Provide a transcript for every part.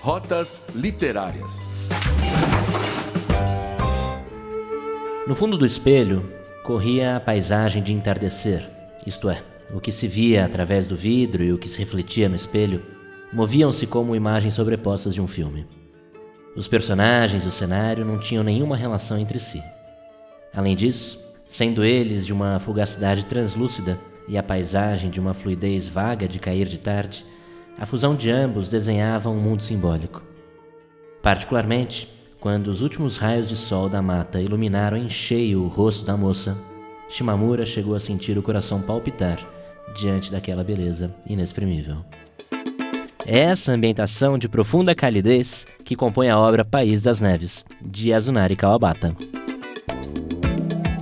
Rotas Literárias. No fundo do espelho, corria a paisagem de entardecer, isto é, o que se via através do vidro e o que se refletia no espelho moviam-se como imagens sobrepostas de um filme. Os personagens e o cenário não tinham nenhuma relação entre si. Além disso, sendo eles de uma fugacidade translúcida e a paisagem de uma fluidez vaga de cair de tarde, a fusão de ambos desenhava um mundo simbólico. Particularmente, quando os últimos raios de sol da mata iluminaram em cheio o rosto da moça, Shimamura chegou a sentir o coração palpitar diante daquela beleza inexprimível. É essa ambientação de profunda calidez que compõe a obra País das Neves, de Yasunari Kawabata.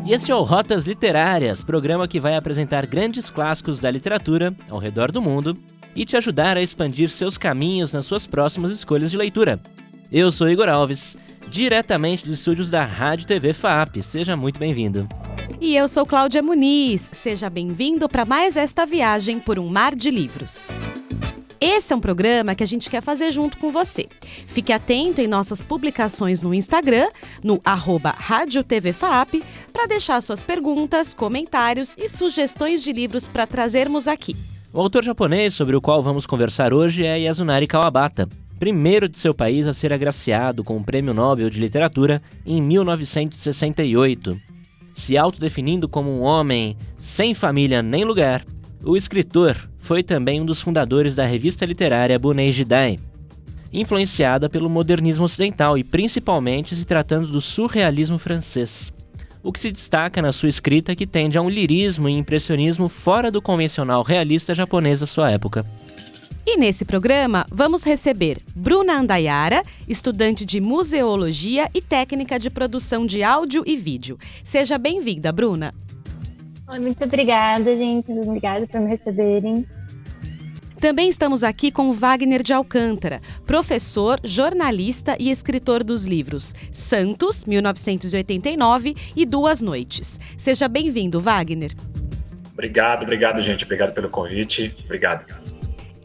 E este é o Rotas Literárias, programa que vai apresentar grandes clássicos da literatura ao redor do mundo e te ajudar a expandir seus caminhos nas suas próximas escolhas de leitura. Eu sou Igor Alves, diretamente dos estúdios da Rádio TV FAAP. Seja muito bem-vindo. E eu sou Cláudia Muniz. Seja bem-vindo para mais esta viagem por um mar de livros. Esse é um programa que a gente quer fazer junto com você. Fique atento em nossas publicações no Instagram, no @RádioTVFAAP, para deixar suas perguntas, comentários e sugestões de livros para trazermos aqui. O autor japonês sobre o qual vamos conversar hoje é Yasunari Kawabata, primeiro de seu país a ser agraciado com o Prêmio Nobel de Literatura em 1968. Se autodefinindo como um homem sem família nem lugar, o escritor foi também um dos fundadores da revista literária Bunei Jidai, influenciada pelo modernismo ocidental e principalmente se tratando do surrealismo francês. O que se destaca na sua escrita que tende a um lirismo e impressionismo fora do convencional realista japonês da sua época. E nesse programa vamos receber Bruna Andayara, estudante de museologia e técnica de produção de áudio e vídeo. Seja bem-vinda, Bruna. Oi, muito obrigada, gente. Obrigada por me receberem. Também estamos aqui com Wagner de Alcântara, professor, jornalista e escritor dos livros Santos, 1989 e Duas Noites. Seja bem-vindo, Wagner. Obrigado, gente. Obrigado pelo convite. Obrigado.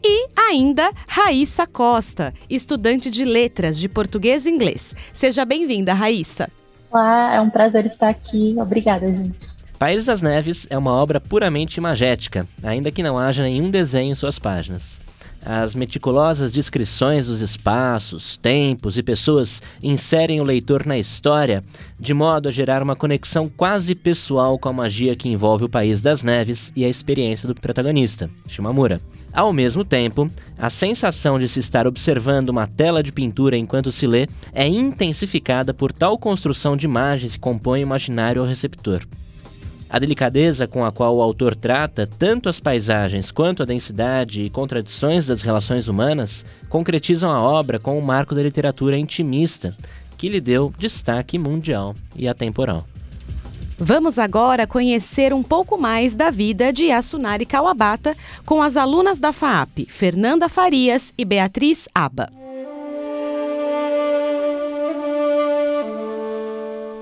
E ainda Raíssa Costa, estudante de letras de português e inglês. Seja bem-vinda, Raíssa. Olá, é um prazer estar aqui. Obrigada, gente. País das Neves é uma obra puramente imagética, ainda que não haja nenhum desenho em suas páginas. As meticulosas descrições dos espaços, tempos e pessoas inserem o leitor na história, de modo a gerar uma conexão quase pessoal com a magia que envolve o País das Neves e a experiência do protagonista, Shimamura. Ao mesmo tempo, a sensação de se estar observando uma tela de pintura enquanto se lê é intensificada por tal construção de imagens que compõe o imaginário ao receptor. A delicadeza com a qual o autor trata tanto as paisagens quanto a densidade e contradições das relações humanas concretizam a obra com o marco da literatura intimista, que lhe deu destaque mundial e atemporal. Vamos agora conhecer um pouco mais da vida de Yasunari Kawabata com as alunas da FAAP, Fernanda Farias e Beatriz Aba.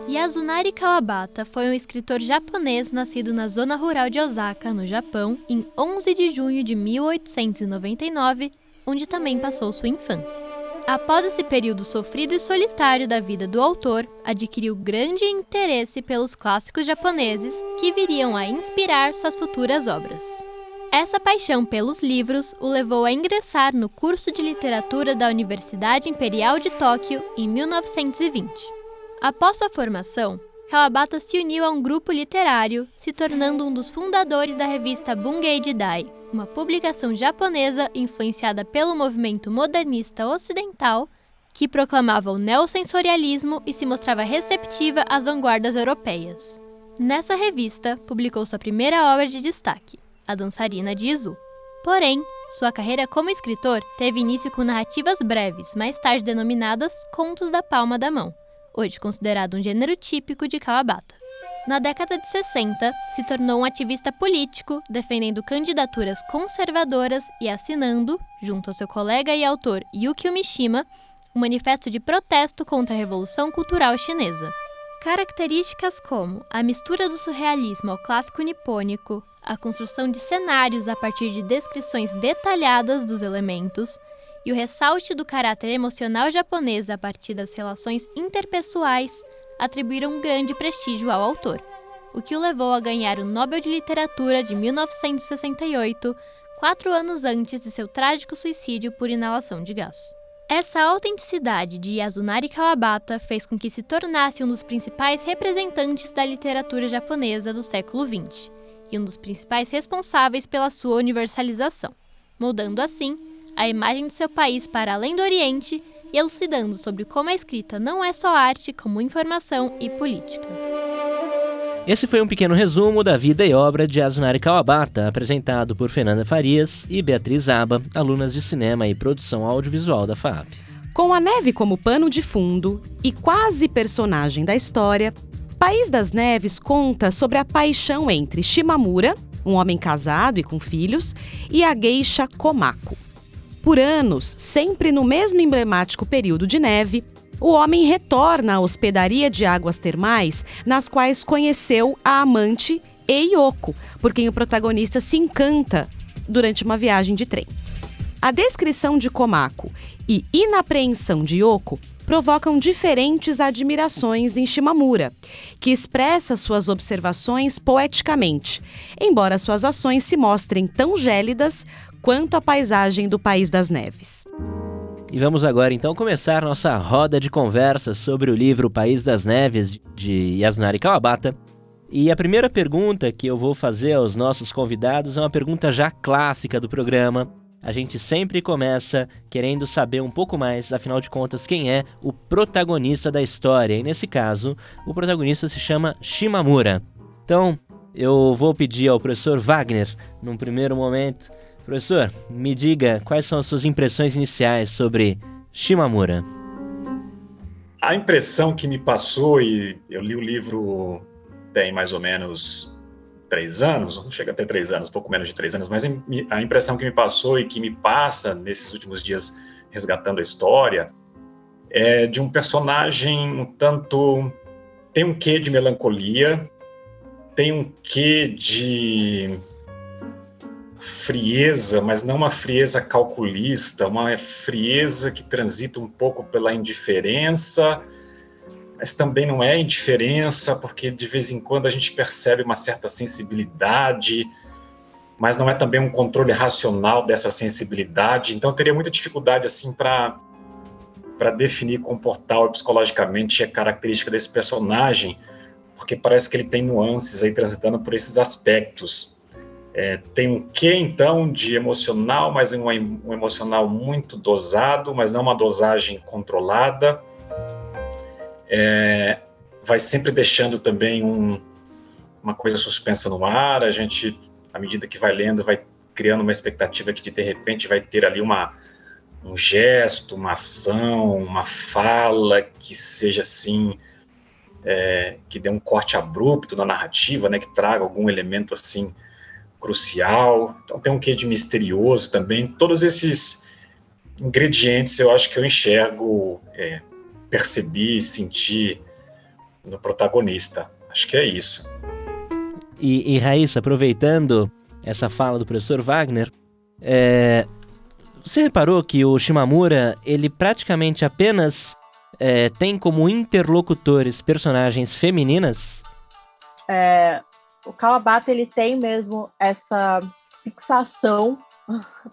Yasunari Kawabata foi um escritor japonês nascido na zona rural de Osaka, no Japão, em 11 de junho de 1899, onde também passou sua infância. Após esse período sofrido e solitário da vida do autor, adquiriu grande interesse pelos clássicos japoneses que viriam a inspirar suas futuras obras. Essa paixão pelos livros o levou a ingressar no curso de literatura da Universidade Imperial de Tóquio em 1920. Após sua formação, Kawabata se uniu a um grupo literário, se tornando um dos fundadores da revista Bungei Jidai, uma publicação japonesa influenciada pelo movimento modernista ocidental, que proclamava o neossensorialismo e se mostrava receptiva às vanguardas europeias. Nessa revista, publicou sua primeira obra de destaque, A Dançarina de Izu. Porém, sua carreira como escritor teve início com narrativas breves, mais tarde denominadas Contos da Palma da Mão, hoje considerado um gênero típico de Kawabata. Na década de 60, se tornou um ativista político, defendendo candidaturas conservadoras e assinando, junto ao seu colega e autor Yukio Mishima, um manifesto de protesto contra a Revolução Cultural Chinesa. Características como a mistura do surrealismo ao clássico nipônico, a construção de cenários a partir de descrições detalhadas dos elementos e o ressalte do caráter emocional japonês a partir das relações interpessoais atribuíram um grande prestígio ao autor, o que o levou a ganhar o Nobel de Literatura de 1968, 4 anos antes de seu trágico suicídio por inalação de gás. Essa autenticidade de Yasunari Kawabata fez com que se tornasse um dos principais representantes da literatura japonesa do século XX e um dos principais responsáveis pela sua universalização, moldando assim a imagem de seu país para além do Oriente e elucidando sobre como a escrita não é só arte, como informação e política. Esse foi um pequeno resumo da vida e obra de Yasunari Kawabata, apresentado por Fernanda Farias e Beatriz Aba, alunas de cinema e produção audiovisual da FAAP. Com a neve como pano de fundo e quase personagem da história, País das Neves conta sobre a paixão entre Shimamura, um homem casado e com filhos, e a geisha Komako. Por anos, sempre no mesmo emblemático período de neve, o homem retorna à hospedaria de águas termais nas quais conheceu a amante Eiyoko, por quem o protagonista se encanta durante uma viagem de trem. A descrição de Komako e inapreensão de Yoko provocam diferentes admirações em Shimamura, que expressa suas observações poeticamente, embora suas ações se mostrem tão gélidas quanto a paisagem do País das Neves. E vamos agora então começar nossa roda de conversa sobre o livro País das Neves, de Yasunari Kawabata. E a primeira pergunta que eu vou fazer aos nossos convidados é uma pergunta já clássica do programa. A gente sempre começa querendo saber um pouco mais, afinal de contas, quem é o protagonista da história. E nesse caso, o protagonista se chama Shimamura. Então, eu vou pedir ao professor Wagner, num primeiro momento... Professor, me diga quais são as suas impressões iniciais sobre Shimamura. A impressão que me passou, e eu li o livro tem mais ou menos 3 anos, não chega a ter 3 anos, pouco menos de 3 anos, mas a impressão que me passou e que me passa nesses últimos dias resgatando a história é de um personagem um tanto... tem um quê de melancolia, tem um quê de frieza, mas não uma frieza calculista, uma frieza que transita um pouco pela indiferença, mas também não é indiferença, porque de vez em quando a gente percebe uma certa sensibilidade, mas não é também um controle racional dessa sensibilidade. Então eu teria muita dificuldade assim para definir comportal e psicologicamente a característica desse personagem, porque parece que ele tem nuances aí transitando por esses aspectos. Tem um quê, então, de emocional, mas um emocional muito dosado, mas não uma dosagem controlada. Vai sempre deixando também uma coisa suspensa no ar. A gente, à medida que vai lendo, vai criando uma expectativa que, de repente, vai ter ali um gesto, uma ação, uma fala que seja assim, que dê um corte abrupto na narrativa, né, que traga algum elemento assim crucial. Então tem um quê de misterioso também. Todos esses ingredientes eu acho que eu enxergo, percebi, senti no protagonista. Acho que é isso. E Raíssa, aproveitando essa fala do professor Wagner, você reparou que o Shimamura, ele praticamente apenas tem como interlocutores personagens femininas? O Kawabata, ele tem mesmo essa fixação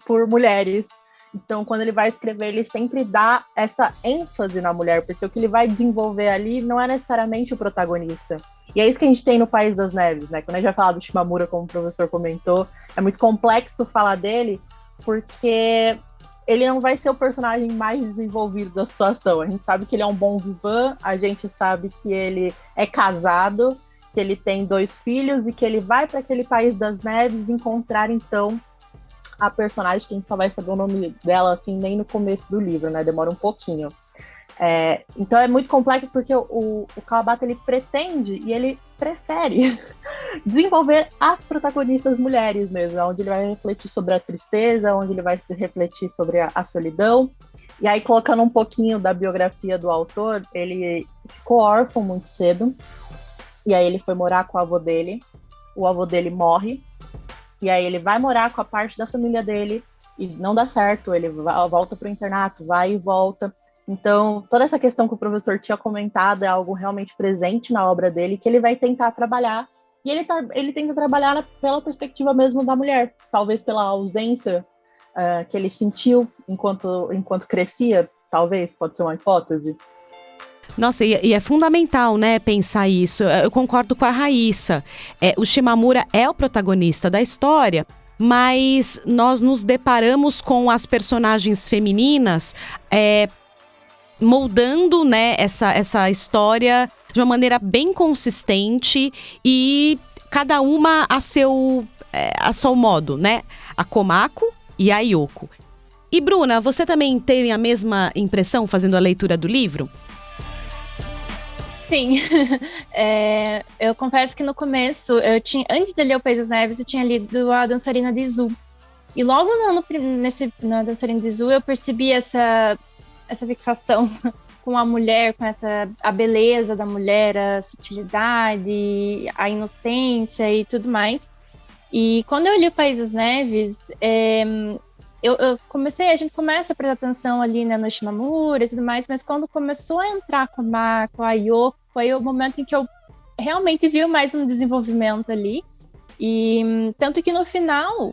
por mulheres. Então, quando ele vai escrever, ele sempre dá essa ênfase na mulher, porque o que ele vai desenvolver ali não é necessariamente o protagonista. E é isso que a gente tem no País das Neves, né? Quando a gente vai falar do Shimamura, como o professor comentou, é muito complexo falar dele, porque ele não vai ser o personagem mais desenvolvido da situação. A gente sabe que ele é um bom vivant, a gente sabe que ele é casado, que ele tem 2 filhos e que ele vai para aquele País das Neves encontrar, então, a personagem, que a gente só vai saber o nome dela, assim, nem no começo do livro, né? Demora um pouquinho. Então é muito complexo porque o Kawabata, ele pretende e ele prefere desenvolver as protagonistas mulheres mesmo, onde ele vai refletir sobre a tristeza, onde ele vai refletir sobre a solidão. E aí, colocando um pouquinho da biografia do autor, ele ficou órfão muito cedo. E aí ele foi morar com o avô dele. O avô dele morre. e aí ele vai morar com a parte da família dele, e não dá certo, ele volta para o internato, vai e volta. Então, toda essa questão que o professor tinha comentado é algo realmente presente na obra dele, que ele vai tentar trabalhar, e ele tenta trabalhar pela perspectiva mesmo da mulher, talvez pela ausência que ele sentiu enquanto crescia, talvez, pode ser uma hipótese. Nossa, e é fundamental, né, pensar isso. Eu concordo com a Raíssa. O Shimamura é o protagonista da história, mas nós nos deparamos com as personagens femininas moldando, né, essa história de uma maneira bem consistente e cada uma a seu modo, né? A Komako e a Yoko. E Bruna, você também teve a mesma impressão fazendo a leitura do livro? Sim, eu confesso que no começo, antes de ler O País das Neves, eu tinha lido A Dançarina de Izu. E logo na Dançarina de Izu eu percebi essa fixação com a mulher, com a beleza da mulher, a sutilidade, a inocência e tudo mais. E quando eu li O País das Neves, a gente começa a prestar atenção ali, né, no Shimamura e tudo mais, mas quando começou a entrar com a Yoko, foi o momento em que eu realmente vi mais um desenvolvimento ali. E tanto que no final,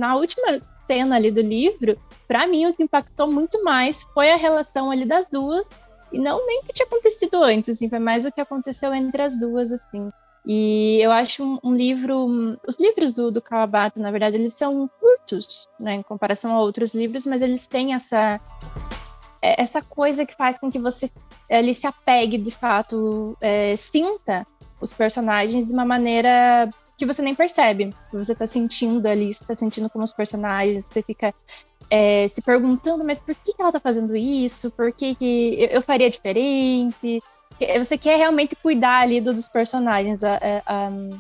a última cena ali do livro, para mim o que impactou muito mais foi a relação ali das duas, e não nem o que tinha acontecido antes, assim, foi mais o que aconteceu entre as duas, assim. E eu acho um livro... Os livros do Kawabata, na verdade, eles são curtos, né, em comparação a outros livros, mas eles têm essa coisa que faz com que você ele se apegue, de fato, sinta os personagens de uma maneira que você nem percebe. Você está sentindo ali, você está sentindo como os personagens, você fica se perguntando, mas por que ela está fazendo isso? Por que eu faria diferente? Você quer realmente cuidar ali dos personagens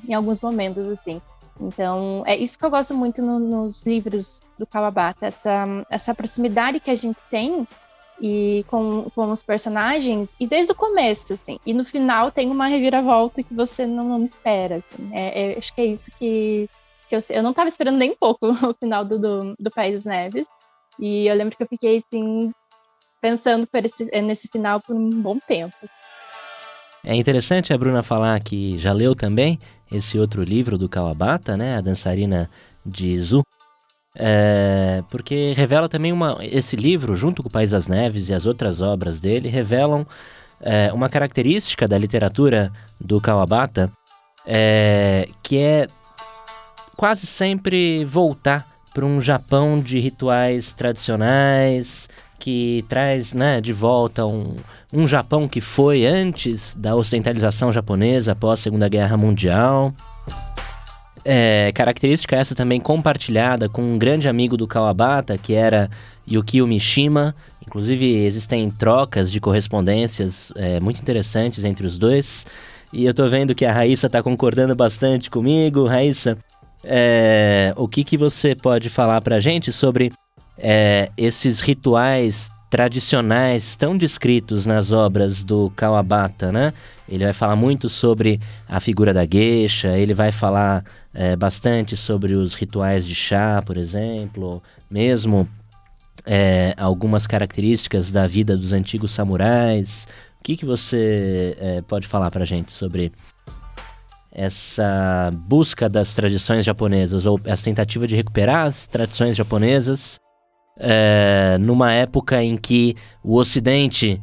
em alguns momentos, assim. Então, é isso que eu gosto muito nos livros do Kawabata, essa proximidade que a gente tem e com os personagens, e desde o começo, assim. E no final tem uma reviravolta que você não espera. Assim. Acho que é isso que eu não estava esperando nem um pouco o final do País das Neves. E eu lembro que eu fiquei, assim, pensando nesse final por um bom tempo. É interessante a Bruna falar que já leu também esse outro livro do Kawabata, né, A Dançarina de Izu, porque revela também esse livro, junto com O País das Neves e as outras obras dele, revelam uma característica da literatura do Kawabata, que é quase sempre voltar para um Japão de rituais tradicionais, que traz, né, de volta um Japão que foi antes da ocidentalização japonesa, após a Segunda Guerra Mundial. Característica essa também compartilhada com um grande amigo do Kawabata, que era Yukio Mishima. Inclusive, existem trocas de correspondências muito interessantes entre os dois. E eu tô vendo que a Raíssa tá concordando bastante comigo. Raíssa, o que você pode falar pra gente sobre esses rituais tradicionais tão descritos nas obras do Kawabata, né? Ele vai falar muito sobre a figura da geisha, ele vai falar bastante sobre os rituais de chá, por exemplo, mesmo algumas características da vida dos antigos samurais. O que você pode falar pra gente sobre essa busca das tradições japonesas, ou essa tentativa de recuperar as tradições japonesas numa época em que o Ocidente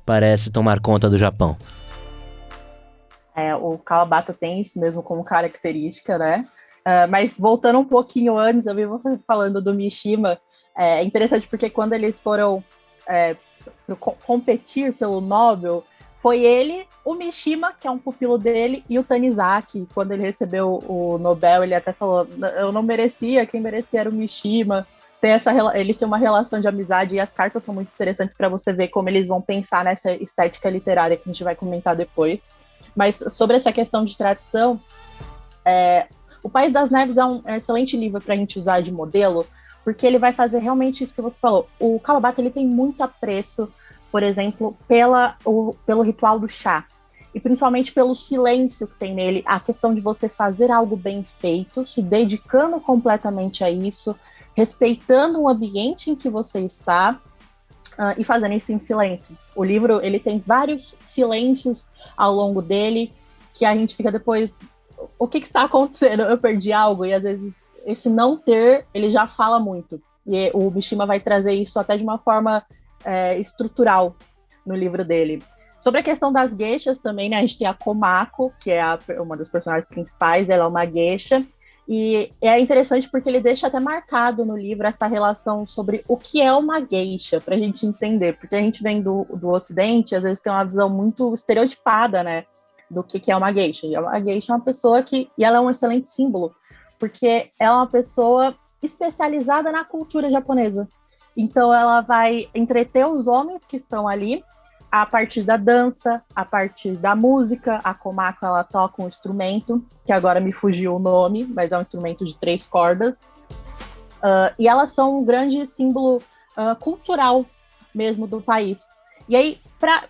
parece tomar conta do Japão? O Kawabata tem isso mesmo como característica, né? Mas voltando um pouquinho antes, eu vi você falando do Mishima. É interessante porque quando eles foram competir pelo Nobel, foi ele, o Mishima, que é um pupilo dele, e o Tanizaki. Quando ele recebeu o Nobel, ele até falou: eu não merecia, quem merecia era o Mishima. Eles têm uma relação de amizade, e as cartas são muito interessantes para você ver como eles vão pensar nessa estética literária que a gente vai comentar depois. Mas sobre essa questão de tradição, O País das Neves é um excelente livro para a gente usar de modelo, porque ele vai fazer realmente isso que você falou. O Kawabata, ele tem muito apreço, por exemplo, pelo ritual do chá. e principalmente pelo silêncio que tem nele, a questão de você fazer algo bem feito, se dedicando completamente a isso, respeitando o ambiente em que você está, e fazendo isso em silêncio. O livro, ele tem vários silêncios ao longo dele, que a gente fica depois, o que está acontecendo? Eu perdi algo, e às vezes esse não ter, ele já fala muito. E o Mishima vai trazer isso até de uma forma estrutural no livro dele. Sobre a questão das geishas também, né, a gente tem a Komako, que é uma das personagens principais, ela é uma geisha, e é interessante porque ele deixa até marcado no livro essa relação sobre o que é uma geisha, pra gente entender, porque a gente vem do Ocidente, às vezes tem uma visão muito estereotipada, né, do que é uma geisha. E a geisha é uma pessoa e ela é um excelente símbolo, porque ela é uma pessoa especializada na cultura japonesa. Então ela vai entreter os homens que estão ali a partir da dança, a partir da música. A Komako, ela toca um instrumento, que agora me fugiu o nome, mas é um instrumento de 3 cordas. E elas são um grande símbolo cultural mesmo do país. E aí,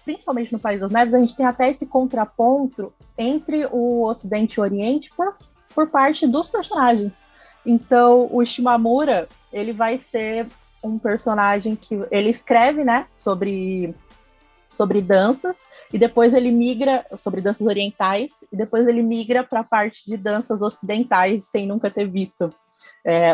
principalmente no País das Neves, a gente tem até esse contraponto entre o Ocidente e o Oriente por parte dos personagens. Então, o Shimamura, ele vai ser um personagem que ele escreve, né, sobre danças, e depois ele migra sobre danças orientais, e depois ele migra para a parte de danças ocidentais, sem nunca ter visto.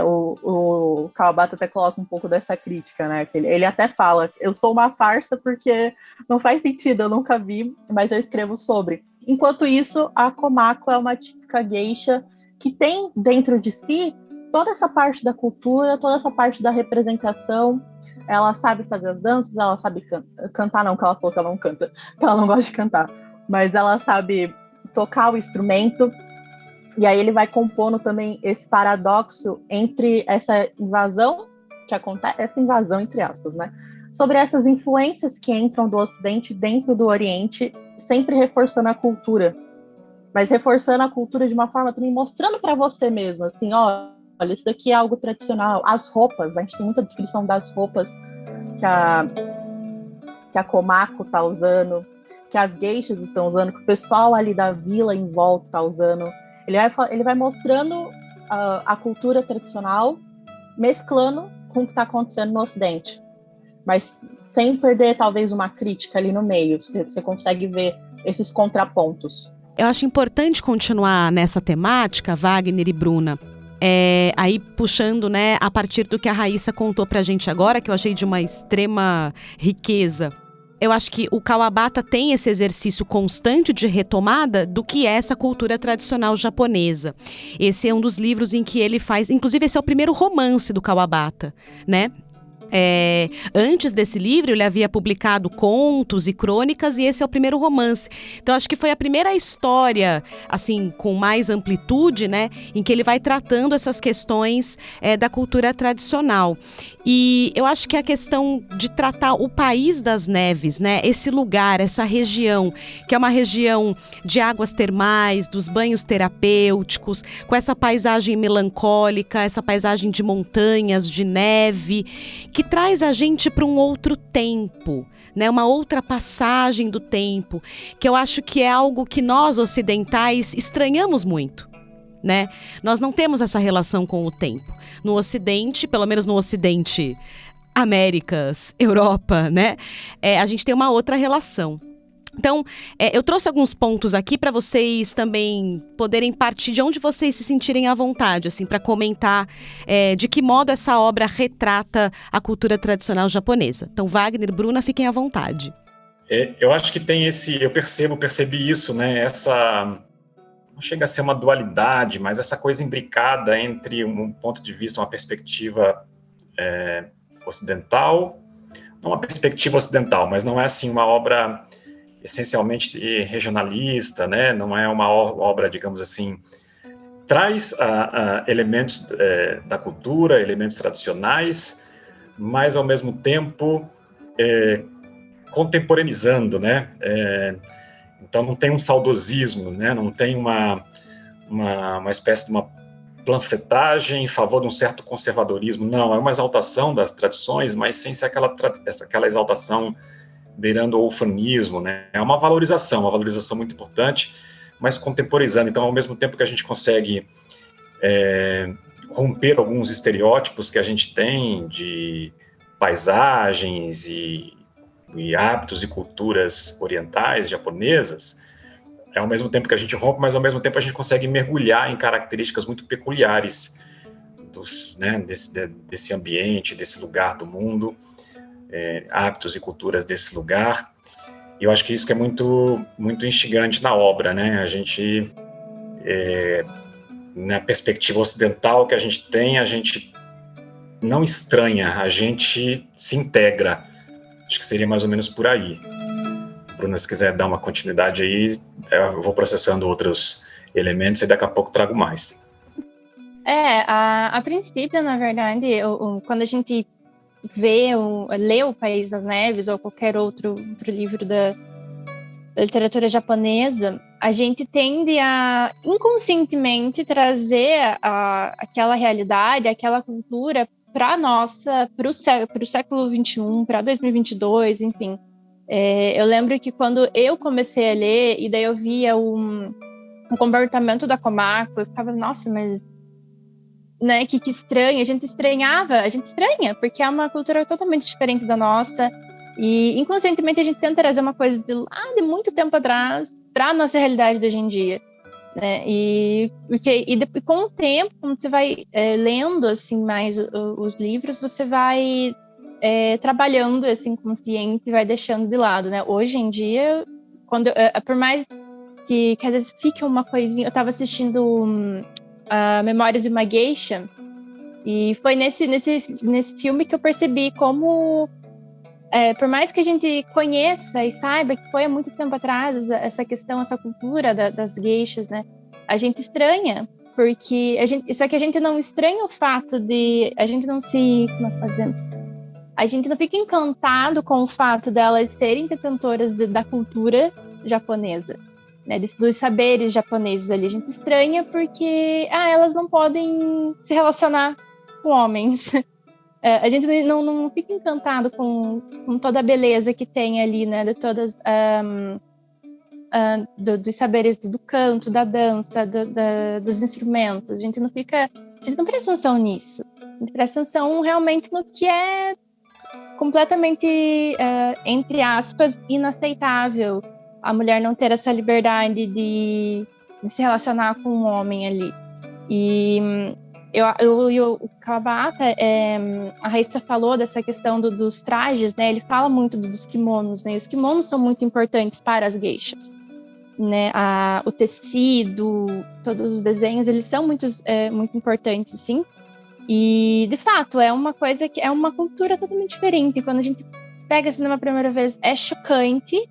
O Kawabata até coloca um pouco dessa crítica, né? Ele até fala, eu sou uma farsa porque não faz sentido, eu nunca vi, mas eu escrevo sobre. Enquanto isso, a Komako é uma típica geisha que tem dentro de si toda essa parte da cultura, toda essa parte da representação. Ela sabe fazer as danças, ela sabe cantar, não, que ela falou que ela não canta, que ela não gosta de cantar, mas ela sabe tocar o instrumento. E aí ele vai compondo também esse paradoxo entre essa invasão que acontece, essa invasão entre aspas, né? Sobre essas influências que entram do Ocidente dentro do Oriente, sempre reforçando a cultura, mas reforçando a cultura de uma forma também mostrando para você mesmo, assim, olha, isso daqui é algo tradicional. As roupas, a gente tem muita descrição das roupas que a Komako tá usando, que as geishas estão usando, que o pessoal ali da vila em volta tá usando. Ele vai mostrando a cultura tradicional, mesclando com o que está acontecendo no Ocidente, mas sem perder talvez uma crítica ali no meio. Você consegue ver esses contrapontos. Eu acho importante continuar nessa temática, Wagner e Bruna, aí puxando, né, a partir do que a Raíssa contou pra gente agora, que eu achei de uma extrema riqueza. Eu acho que o Kawabata tem esse exercício constante de retomada do que é essa cultura tradicional japonesa. Esse é um dos livros em que ele faz, inclusive esse é o primeiro romance do Kawabata, né? Antes desse livro, ele havia publicado contos e crônicas, e esse é o primeiro romance. Então, acho que foi a primeira história, assim, com mais amplitude, né, em que ele vai tratando essas questões da cultura tradicional. E eu acho que a questão de tratar o País das Neves, né, esse lugar, essa região, que é uma região de águas termais, dos banhos terapêuticos, com essa paisagem melancólica, essa paisagem de montanhas, de neve, que traz a gente para um outro tempo, né? Uma outra passagem do tempo, que eu acho que é algo que nós ocidentais estranhamos muito, né? Nós não temos essa relação com o tempo. No Ocidente, pelo menos no Ocidente, Américas, Europa, né? A gente tem uma outra relação. Então, eu trouxe alguns pontos aqui para vocês também poderem partir de onde vocês se sentirem à vontade, assim, para comentar de que modo essa obra retrata a cultura tradicional japonesa. Então, Wagner, Bruna, fiquem à vontade. Eu acho que tem eu percebi isso, né? Essa, não chega a ser uma dualidade, mas essa coisa imbricada entre um ponto de vista, uma perspectiva ocidental, não uma perspectiva ocidental, mas não é assim uma obra essencialmente regionalista, né? Não é uma obra, digamos assim, traz elementos da cultura, elementos tradicionais, mas ao mesmo tempo contemporaneizando, né? Então não tem um saudosismo, né? Não tem uma espécie de uma panfletagem em favor de um certo conservadorismo, não, é uma exaltação das tradições, mas sem ser aquela exaltação beirando o ufanismo, né? É uma valorização muito importante, mas contemporizando. Então, ao mesmo tempo que a gente consegue romper alguns estereótipos que a gente tem de paisagens e hábitos e culturas orientais, japonesas, ao mesmo tempo que a gente rompe, mas ao mesmo tempo a gente consegue mergulhar em características muito peculiares desse ambiente, desse lugar do mundo, hábitos e culturas desse lugar. E eu acho que isso que é muito, muito instigante na obra, né? A gente, na perspectiva ocidental que a gente tem, a gente não estranha, a gente se integra. Acho que seria mais ou menos por aí. Bruna, se quiser dar uma continuidade aí, eu vou processando outros elementos e daqui a pouco trago mais. A princípio, na verdade, quando a gente lê O País das Neves ou qualquer outro livro da literatura japonesa, a gente tende a inconscientemente trazer aquela realidade, aquela cultura para o século XXI, para 2022, enfim. Eu lembro que quando eu comecei a ler, e daí eu via o comportamento da Komako, eu ficava, nossa, mas né, que estranho, a gente estranha, porque é uma cultura totalmente diferente da nossa, e inconscientemente a gente tenta trazer uma coisa de muito tempo atrás para a nossa realidade de hoje em dia, né? E com o tempo, quando você vai lendo assim mais os livros, você vai trabalhando esse inconsciente e vai deixando de lado, né? Hoje em dia, por mais que às vezes fique uma coisinha, eu estava assistindo Memórias de uma Geisha, e foi nesse filme que eu percebi como, por mais que a gente conheça e saiba que foi há muito tempo atrás essa questão, essa cultura das geishas, né, a gente estranha, porque só que a gente não estranha o fato de a gente não se, a gente não fica encantado com o fato delas serem detentoras da cultura japonesa, né, dos saberes japoneses ali. A gente estranha porque elas não podem se relacionar com homens. A gente não fica encantado com toda a beleza que tem ali, né, de todas dos saberes do canto, da dança, dos instrumentos. A gente não presta atenção nisso. A gente presta atenção realmente no que é completamente, entre aspas, inaceitável a mulher não ter essa liberdade de se relacionar com um homem ali. E o Kawabata, a Raíssa falou dessa questão dos trajes, né? Ele fala muito dos kimonos, né? E os kimonos são muito importantes para as geishas, né? O tecido, todos os desenhos, eles são muito importantes, sim. E, de fato, é uma coisa que é uma cultura totalmente diferente. Quando a gente pega assim numa primeira vez, é chocante,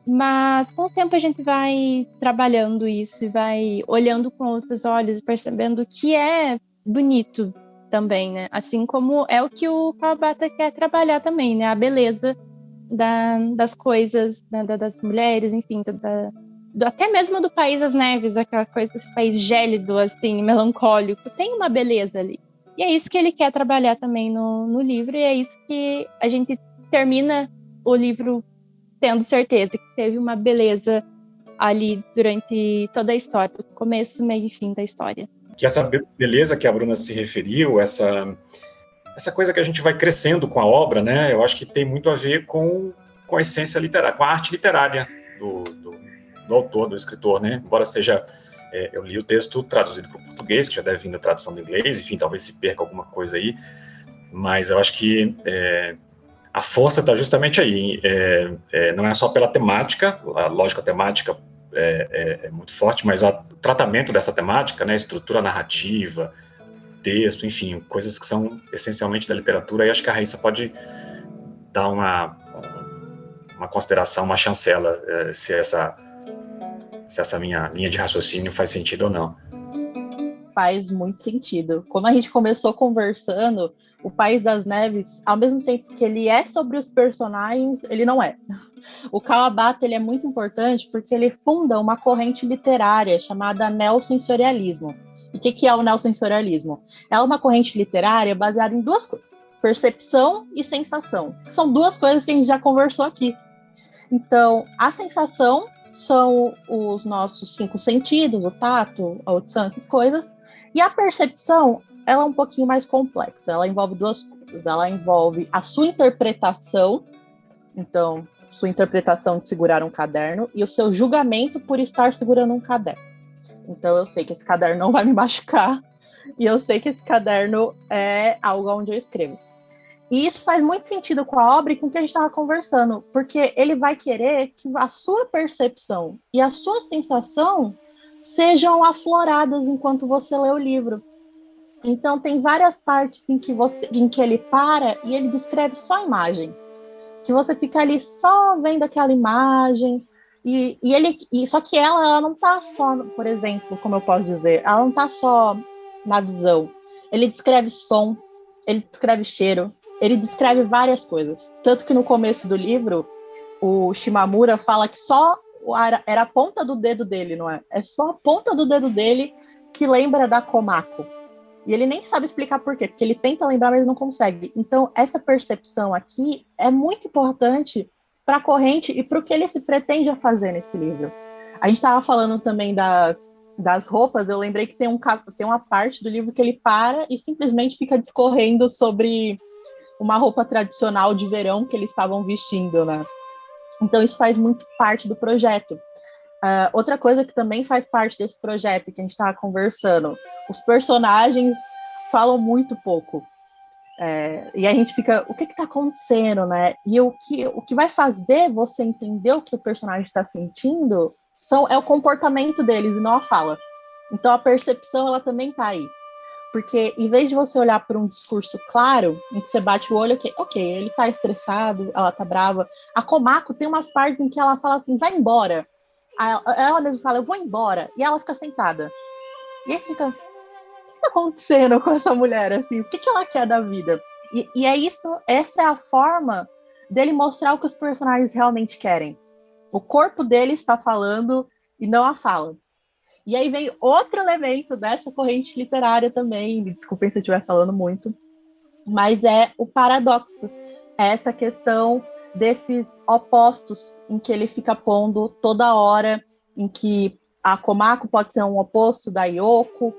mas com o tempo a gente vai trabalhando isso e vai olhando com outros olhos, percebendo que é bonito também, né? Assim como é o que o Kawabata quer trabalhar também, né? A beleza das coisas, né? Das mulheres, enfim, até mesmo do País das Neves, aquela coisa, esse país gélido, assim, melancólico, tem uma beleza ali. E é isso que ele quer trabalhar também no livro, e é isso que a gente termina o livro tendo certeza que teve uma beleza ali durante toda a história, do começo, meio e fim da história. Que essa beleza que a Bruna se referiu, essa coisa que a gente vai crescendo com a obra, né? Eu acho que tem muito a ver com a essência literária, com a arte literária do autor, do escritor, né? Embora seja... eu li o texto traduzido para o português, que já deve vir da tradução do inglês, enfim, talvez se perca alguma coisa aí, mas eu acho que a força está justamente aí. Não é só pela temática, a lógica temática é muito forte, mas o tratamento dessa temática, né, a estrutura narrativa, texto, enfim, coisas que são essencialmente da literatura, e acho que a Raíssa pode dar uma consideração, uma chancela, se essa minha linha de raciocínio faz sentido ou não. Faz muito sentido. Como a gente começou conversando, o País das Neves, ao mesmo tempo que ele é sobre os personagens, ele não é. O Kawabata, ele é muito importante porque ele funda uma corrente literária chamada neosensorialismo. E o que é o neosensorialismo? É uma corrente literária baseada em duas coisas: percepção e sensação. São duas coisas que a gente já conversou aqui. Então, a sensação são os nossos 5 sentidos, o tato, a audição, essas coisas. E a percepção, ela é um pouquinho mais complexa. Ela envolve 2 coisas. Ela envolve a sua interpretação, então, sua interpretação de segurar um caderno, e o seu julgamento por estar segurando um caderno. Então, eu sei que esse caderno não vai me machucar, e eu sei que esse caderno é algo onde eu escrevo. E isso faz muito sentido com a obra e com o que a gente estava conversando, porque ele vai querer que a sua percepção e a sua sensação sejam afloradas enquanto você lê o livro. Então, tem várias partes em que ele para e ele descreve só a imagem. Que você fica ali só vendo aquela imagem, só que ela não está só, por exemplo, como eu posso dizer, ela não está só na visão. Ele descreve som, ele descreve cheiro, ele descreve várias coisas. Tanto que no começo do livro, o Shimamura fala que só era a ponta do dedo dele, não é? É só a ponta do dedo dele que lembra da Komako. E ele nem sabe explicar por quê, porque ele tenta lembrar, mas não consegue. Então, essa percepção aqui é muito importante para a corrente e para o que ele se pretende a fazer nesse livro. A gente estava falando também das roupas, eu lembrei que tem uma parte do livro que ele para e simplesmente fica discorrendo sobre uma roupa tradicional de verão que eles estavam vestindo, né? Então, isso faz muito parte do projeto. Outra coisa que também faz parte desse projeto que a gente estava conversando, os personagens falam muito pouco. E a gente fica, o que está acontecendo, né? E o que vai fazer você entender o que o personagem está sentindo é o comportamento deles e não a fala. Então a percepção, ela também está aí. Porque em vez de você olhar para um discurso claro, em que você bate o olho, ok, ele está estressado, ela está brava. A Komako tem umas partes em que ela fala assim, vai embora. Ela mesma fala, eu vou embora. E ela fica sentada. E aí você fica, o que está acontecendo com essa mulher? Assim? O que ela quer da vida? E é isso, essa é a forma dele mostrar o que os personagens realmente querem. O corpo dele está falando e não a fala. E aí vem outro elemento dessa corrente literária também, me desculpem se eu estiver falando muito, mas é o paradoxo. É essa questão desses opostos em que ele fica pondo toda hora, em que a Komako pode ser um oposto da Yoko,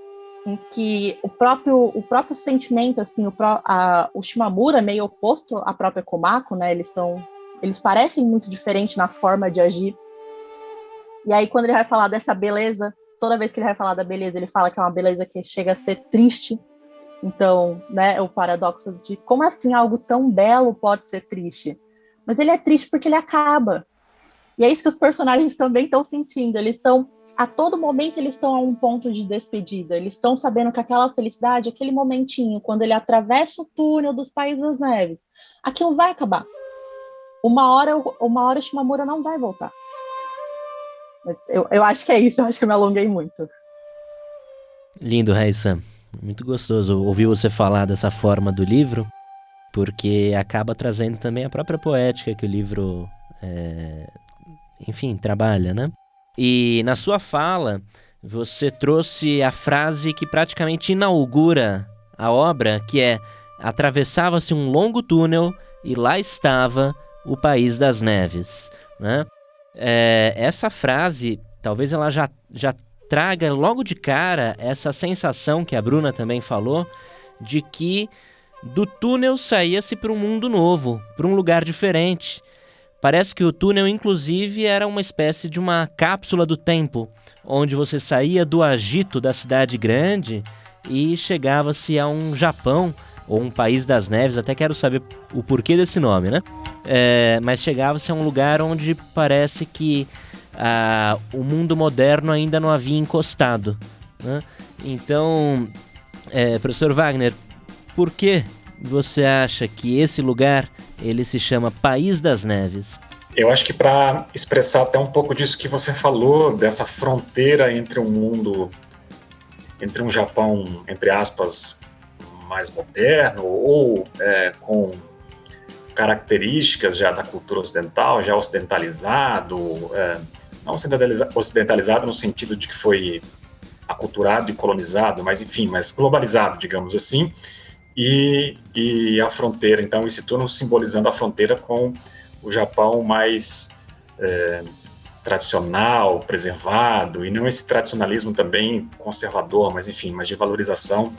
em que o próprio sentimento, assim, o Shimamura é meio oposto à própria Komako, né? Eles parecem muito diferentes na forma de agir. E aí, quando ele vai falar dessa beleza, toda vez que ele vai falar da beleza, ele fala que é uma beleza que chega a ser triste. Então, né, o paradoxo de como assim algo tão belo pode ser triste? Mas ele é triste porque ele acaba. E é isso que os personagens também estão sentindo. Eles estão, a todo momento, eles estão a um ponto de despedida. Eles estão sabendo que aquela felicidade, aquele momentinho, quando ele atravessa o túnel dos Países das Neves, aquilo vai acabar. Uma hora o Shimamura não vai voltar. Mas eu acho que é isso, eu acho que eu me alonguei muito. Lindo, Raíssa. Muito gostoso ouvir você falar dessa forma do livro, porque acaba trazendo também a própria poética que o livro, enfim, trabalha, né? E na sua fala, você trouxe a frase que praticamente inaugura a obra, que é: atravessava-se um longo túnel e lá estava o País das Neves, né? Essa frase, talvez ela já traga logo de cara essa sensação que a Bruna também falou, de que do túnel saía-se para um mundo novo, para um lugar diferente. Parece que o túnel, inclusive, era uma espécie de uma cápsula do tempo, onde você saía do agito da cidade grande e chegava-se a um Japão, ou um País das Neves, até quero saber o porquê desse nome, né? Mas chegava-se a um lugar onde parece que o mundo moderno ainda não havia encostado, né? Então, professor Wagner, por que você acha que esse lugar ele se chama País das Neves? Eu acho que para expressar até um pouco disso que você falou, dessa fronteira entre um mundo, entre um Japão, entre aspas, mais moderno, ou com características já da cultura ocidental, já ocidentalizado, não ocidentalizado no sentido de que foi aculturado e colonizado, mas enfim, mas globalizado, digamos assim, e a fronteira, então esse túnel simbolizando a fronteira com o Japão mais tradicional, preservado, e não esse tradicionalismo também conservador, mas enfim, mas de valorização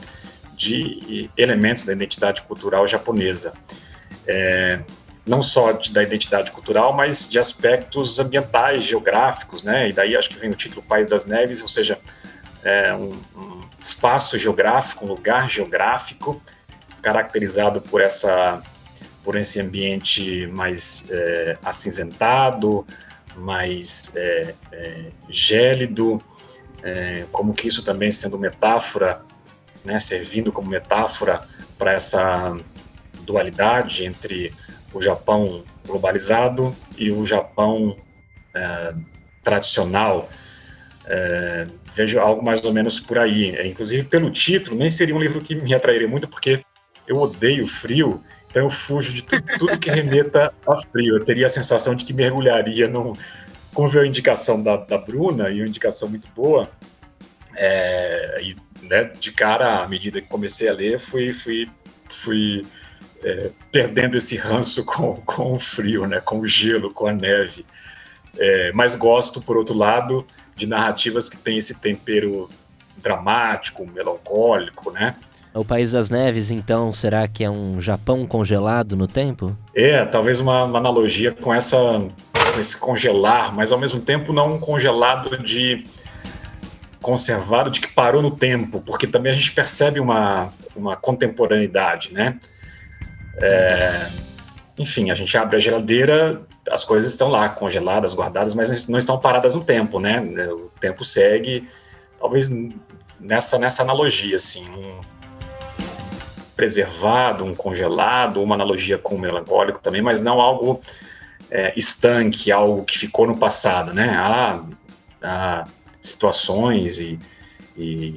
de elementos da identidade cultural japonesa. Não só da identidade cultural, mas de aspectos ambientais, geográficos, né? E daí acho que vem o título País das Neves, ou seja, um espaço geográfico, um lugar geográfico caracterizado por esse ambiente mais acinzentado, mais gélido, como que isso também sendo metáfora, né, servindo como metáfora para essa dualidade entre o Japão globalizado e o Japão tradicional. Vejo algo mais ou menos por aí. Inclusive, pelo título, nem seria um livro que me atrairia muito, porque eu odeio frio, então eu fujo de tudo que remeta a frio. Eu teria a sensação de que mergulharia como veio a indicação da Bruna, e uma indicação muito boa, e, né, de cara, à medida que comecei a ler, fui perdendo esse ranço com o frio, né, com o gelo, com a neve. Mas gosto, por outro lado, de narrativas que têm esse tempero dramático, melancólico, né? O País das Neves, então, será que é um Japão congelado no tempo? Talvez uma analogia com esse congelar, mas ao mesmo tempo não um congelado de conservado, de que parou no tempo, porque também a gente percebe uma contemporaneidade, né? Enfim, a gente abre a geladeira, as coisas estão lá congeladas, guardadas, mas não estão paradas no tempo, né? O tempo segue, talvez nessa analogia, assim, um preservado, um congelado, uma analogia com o melancólico também, mas não algo estanque, algo que ficou no passado, né? Há situações e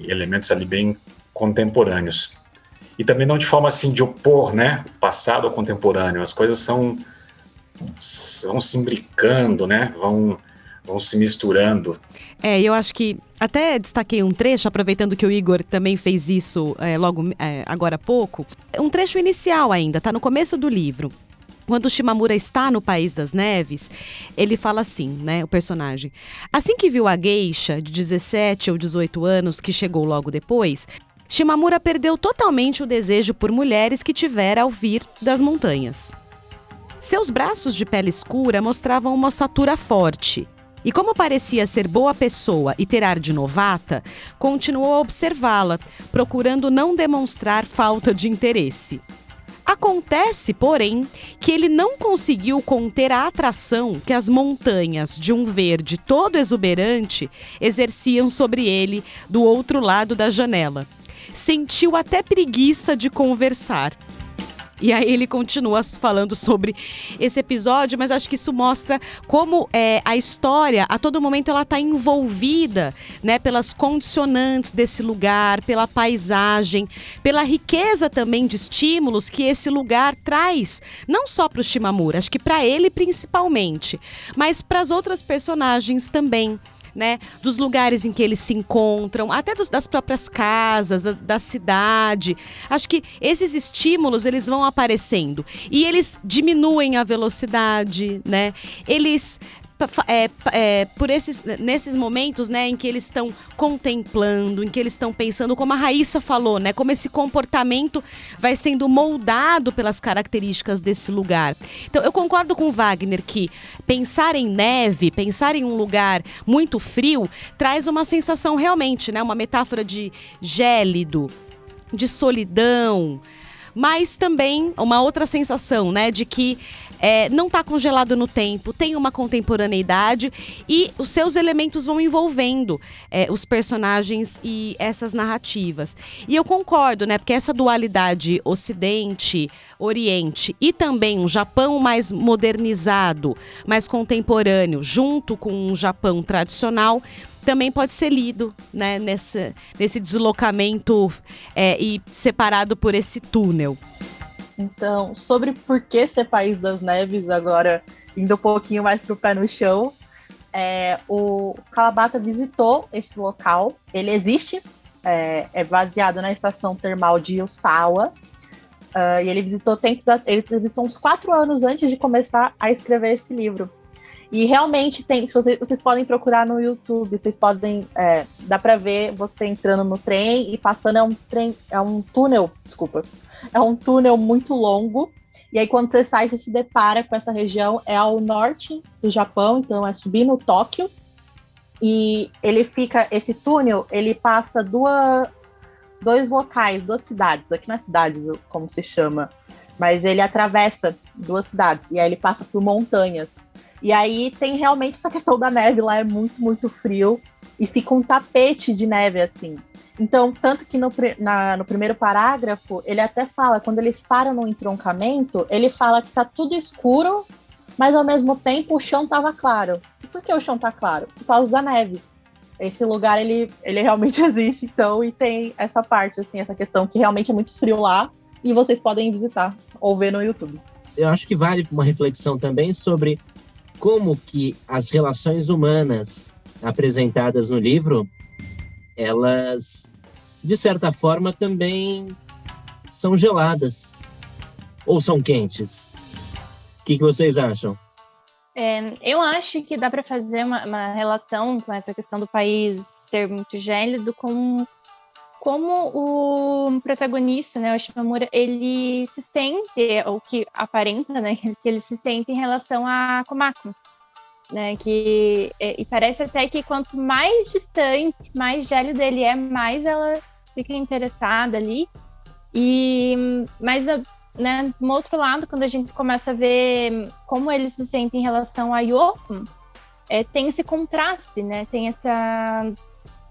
elementos ali bem contemporâneos. E também não de forma assim de opor, né, o passado ao contemporâneo. As coisas vão se imbricando, né, vão se misturando. Eu acho que até destaquei um trecho, aproveitando que o Igor também fez isso agora há pouco. Um trecho inicial ainda, tá no começo do livro. Quando o Shimamura está no País das Neves, ele fala assim, né, o personagem. Assim que viu a geisha de 17 ou 18 anos, que chegou logo depois, Shimamura perdeu totalmente o desejo por mulheres que tivera ao vir das montanhas. Seus braços de pele escura mostravam uma ossatura forte. E como parecia ser boa pessoa e ter ar de novata, continuou a observá-la, procurando não demonstrar falta de interesse. Acontece, porém, que ele não conseguiu conter a atração que as montanhas de um verde todo exuberante exerciam sobre ele do outro lado da janela. Sentiu até preguiça de conversar. E aí ele continua falando sobre esse episódio, mas acho que isso mostra como a história, a todo momento, ela está envolvida, né, pelas condicionantes desse lugar, pela paisagem, pela riqueza também de estímulos que esse lugar traz, não só para o Shimamura, acho que para ele principalmente, mas para as outras personagens também. Né, dos lugares em que eles se encontram, até das próprias casas, da cidade. Acho que esses estímulos, eles vão aparecendo e eles diminuem a velocidade, né? Eles nesses momentos, né, em que eles estão contemplando, em que eles estão pensando, como a Raíssa falou, né, como esse comportamento vai sendo moldado pelas características desse lugar. Então, eu concordo com o Wagner que pensar em neve, pensar em um lugar muito frio, traz uma sensação realmente, né, uma metáfora de gélido, de solidão, mas também uma outra sensação, né, de que não está congelado no tempo, tem uma contemporaneidade e os seus elementos vão envolvendo os personagens e essas narrativas. E eu concordo, né, porque essa dualidade Ocidente, Oriente e também um Japão mais modernizado, mais contemporâneo, junto com um Japão tradicional, também pode ser lido, né, nesse deslocamento e separado por esse túnel. Então, sobre por que ser País das Neves, agora indo um pouquinho mais para o pé no chão, o Kawabata visitou esse local. Ele existe, é baseado na estação termal de Yusawa, e ele visitou uns 4 anos antes de começar a escrever esse livro. E realmente tem, se vocês podem procurar no YouTube, vocês podem, dá pra ver você entrando no trem e passando, é um túnel muito longo, e aí quando você sai, você se depara com essa região, é ao norte do Japão, então é subindo Tóquio, e esse túnel, ele passa dois locais, duas cidades, aqui não é cidades como se chama, mas ele atravessa duas cidades, e aí ele passa por montanhas. E aí tem realmente essa questão da neve, lá é muito, muito frio, e fica um tapete de neve, assim. Então, tanto que no primeiro parágrafo, ele até fala, quando eles param no entroncamento, ele fala que tá tudo escuro, mas ao mesmo tempo o chão tava claro. E por que o chão tá claro? Por causa da neve. Esse lugar, ele realmente existe, então, e tem essa parte, assim, essa questão que realmente é muito frio lá, e vocês podem visitar ou ver no YouTube. Eu acho que vale uma reflexão também sobre como que as relações humanas apresentadas no livro, elas, de certa forma, também são geladas ou são quentes. O que vocês acham? Eu acho que dá para fazer uma relação com essa questão do país ser muito gélido com como o protagonista, né, o Shimamura, ele se sente, ou que aparenta, né, que ele se sente em relação a Komako, né, e parece até que quanto mais distante, mais gélido ele é, mais ela fica interessada ali. Mas, né, do outro lado, quando a gente começa a ver como ele se sente em relação a Yoko, tem esse contraste, né, tem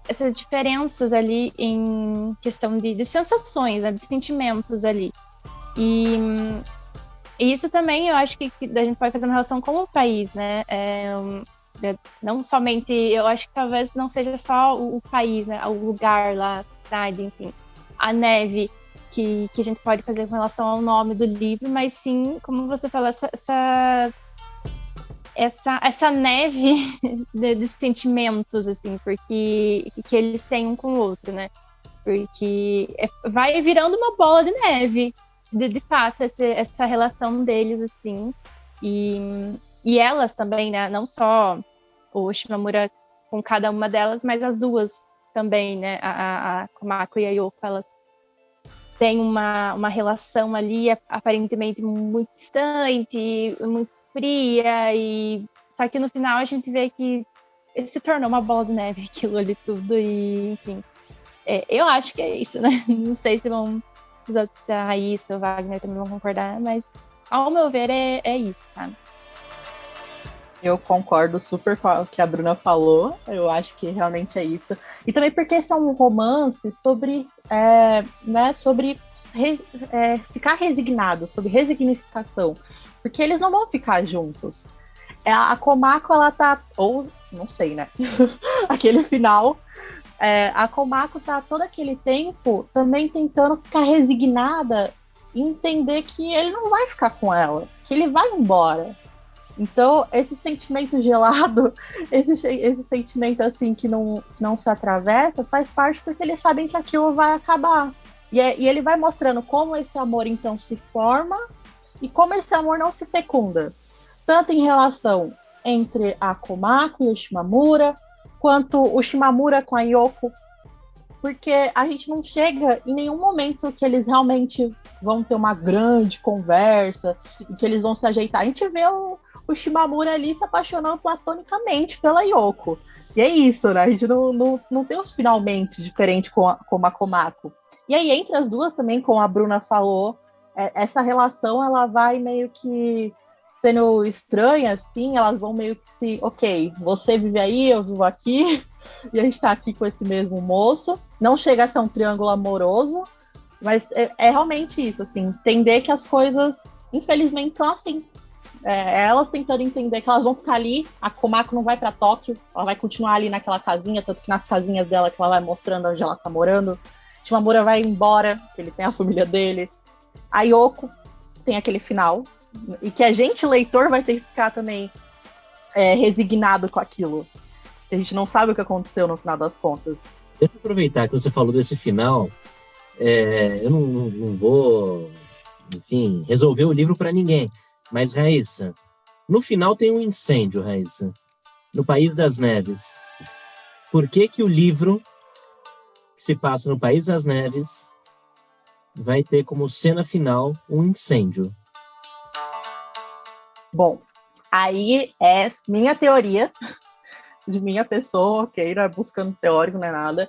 essas diferenças ali em questão de sensações, né, de sentimentos ali. E isso também eu acho que a gente pode fazer uma relação com o país, né? Não somente, eu acho que talvez não seja só o país, né? O lugar lá, cidade, enfim, a neve que a gente pode fazer com relação ao nome do livro, mas sim, como você falou, essa neve de sentimentos, assim, porque que eles têm um com o outro, né? Porque vai virando uma bola de neve, de fato, essa relação deles, assim. E elas também, né? Não só o Shimamura com cada uma delas, mas as duas também, né? A Komako e a Yoko, elas têm uma relação ali aparentemente muito distante, muito fria, só que no final a gente vê que se tornou uma bola de neve aquilo ali tudo, e enfim, eu acho que é isso, né? Não sei se vão a Raíssa ou o Wagner também vão concordar, mas ao meu ver é isso, sabe? Eu concordo super com o que a Bruna falou, eu acho que realmente é isso. E também porque esse é um romance sobre, né, sobre ficar resignado, sobre resignificação. Porque eles não vão ficar juntos. A Komako, ela tá... Ou, não sei, né? Aquele final. A Komako tá todo aquele tempo também tentando ficar resignada e entender que ele não vai ficar com ela. Que ele vai embora. Então, esse sentimento gelado, esse sentimento assim que não se atravessa, faz parte porque eles sabem que aquilo vai acabar. E ele vai mostrando como esse amor, então, se forma e como esse amor não se fecunda, tanto em relação entre a Komako e o Shimamura, quanto o Shimamura com a Yoko, porque a gente não chega em nenhum momento que eles realmente vão ter uma grande conversa e que eles vão se ajeitar. A gente vê o Shimamura ali se apaixonando platonicamente pela Yoko. E é isso, né? A gente não tem os finalmente diferentes com a Komako. E aí, entre as duas também, como a Bruna falou, essa relação, ela vai meio que sendo estranha, assim, elas vão meio que ok, você vive aí, eu vivo aqui, e a gente tá aqui com esse mesmo moço. Não chega a ser um triângulo amoroso, mas é realmente isso, assim, entender que as coisas, infelizmente, são assim. Elas tentando entender que elas vão ficar ali, a Komako não vai pra Tóquio, ela vai continuar ali naquela casinha, tanto que nas casinhas dela que ela vai mostrando onde ela tá morando. Shimamura vai embora, ele tem a família dele. A Yoko tem aquele final, e que a gente, leitor, vai ter que ficar também resignado com aquilo. A gente não sabe o que aconteceu no final das contas. Deixa eu aproveitar que você falou desse final. Eu não vou, enfim, resolver o livro para ninguém. Mas, Raíssa, No final tem um incêndio, Raíssa, no País das Neves. Por que que o livro que se passa no País das Neves vai ter como cena final um incêndio? Bom, aí é minha teoria, de minha pessoa, ok? Não é buscando teórico, não é nada.